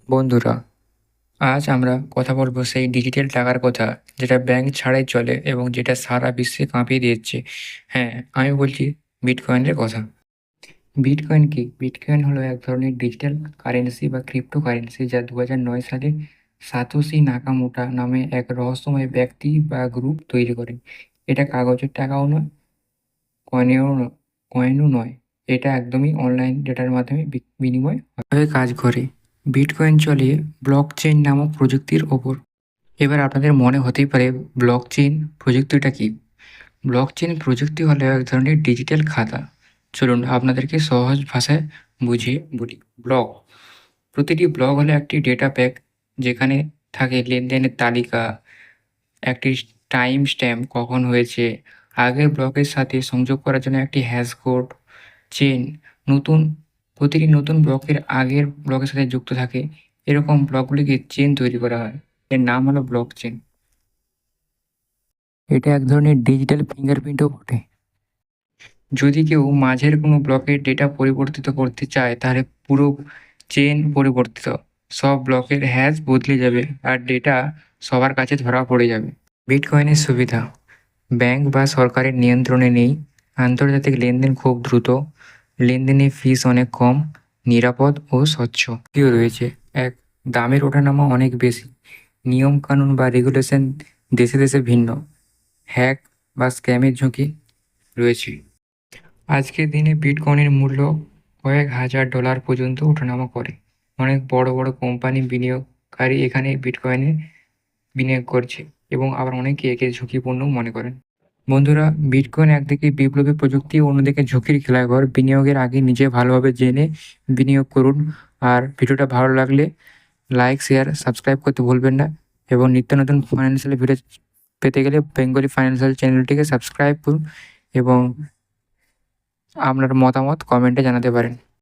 বন্ধুরা, আজ আমরা কথা বলবো সেই ডিজিটাল টাকার কথা যেটা ব্যাংক ছাড়াই চলে এবং যেটা সারা বিশ্বে কাঁপিয়ে দিচ্ছে। হ্যাঁ, আমি বলছি বিটকয়েনের কথা। বিটকয়েন কি? বিটকয়েন হলো এক ধরনের ডিজিটাল কারেন্সি বা ক্রিপ্টোকারেন্সি যা 2009 সালে সাতোশি নাকামোটো নামে এক রহস্যময় ব্যক্তি বা গ্রুপ তৈরি করে। এটা কাগজের টাকাও নয়, কয়েনও নয়। এটা একদমই অনলাইন ডেটার মাধ্যমে বিনিময় হয়ে কাজ করে। বিটকয়েন চলে ব্লকচেইন নামক প্রযুক্তির ওপর। এবার আপনাদের মনে হতেই পারে ব্লকচেইন প্রযুক্তিটা কি? ব্লকচেইন প্রযুক্তি হলো এক ধরনের ডিজিটাল খাতা। চলুন আপনাদেরকে সহজ ভাষায় বুঝিয়ে বলি। ব্লক, প্রতিটি ব্লক হলো একটি ডেটা প্যাক যেখানে থাকে লেনদেনের তালিকা, একটি টাইম স্ট্যাম্প কখন হয়েছে, আগের ব্লকের সাথে সংযোগ করার জন্য একটি হ্যাশ কোড, চেন, নতুন প্রতিটি নতুন ব্লকের আগের ব্লকের সাথে যুক্ত থাকে। এরকম ব্লকগুলিকে চেন তৈরি করা হয়। এর নাম হলো ব্লক চেন। এটা এক ধরনের ডিজিটাল ফিঙ্গারপ্রিন্টও বটে। যদি কেউ মাঝের কোনো ব্লকের ডেটা পরিবর্তিত করতে চায় তাহলে পুরো চেন পরিবর্তিত, সব ব্লকের হ্যাশ বদলে যাবে আর ডেটা সবার কাছে ধরা পড়ে যাবে। বিটকয়েনের সুবিধা: ব্যাংক বা সরকারের নিয়ন্ত্রণে নেই, আন্তর্জাতিক লেনদেন খুব দ্রুত, লেনদেনের ফিস অনেক কম, নিরাপদ ও স্বচ্ছ। কেউ রয়েছে এক, দামের ওঠানামা অনেক বেশি, নিয়মকানুন বা রেগুলেশন দেশে দেশে ভিন্ন, হ্যাক বা স্ক্যামের ঝুঁকি রয়েছে। আজকের দিনে বিটকয়েনের মূল্য কয়েক হাজার ডলার পর্যন্ত ওঠানামা করে। অনেক বড় বড় কোম্পানি বিনিয়োগকারী এখানে বিটকয়েনে বিনিয়োগ করছে এবং আবার অনেকে একে ঝুঁকিপূর্ণও মনে করেন। বন্ধুরা, বিটকয়েন একদিকে বিপ্লবী প্রযুক্তি, অন্যদিকে ঝুঁকির খেলাঘর। বিনিয়োগের আগে নিজে ভালোভাবে জেনে বিনিয়োগ করুন। আর ভিডিওটা ভালো লাগলে লাইক, শেয়ার, সাবস্ক্রাইব করতে ভুলবেন না এবং নিত্য নতুন ফাইন্যান্সিয়াল ভিডিও পেতে গেলে বেঙ্গলি ফাইন্যান্সিয়াল চ্যানেলটিকে সাবস্ক্রাইব করুন এবং আপনার মতামত কমেন্টে জানাতে পারেন।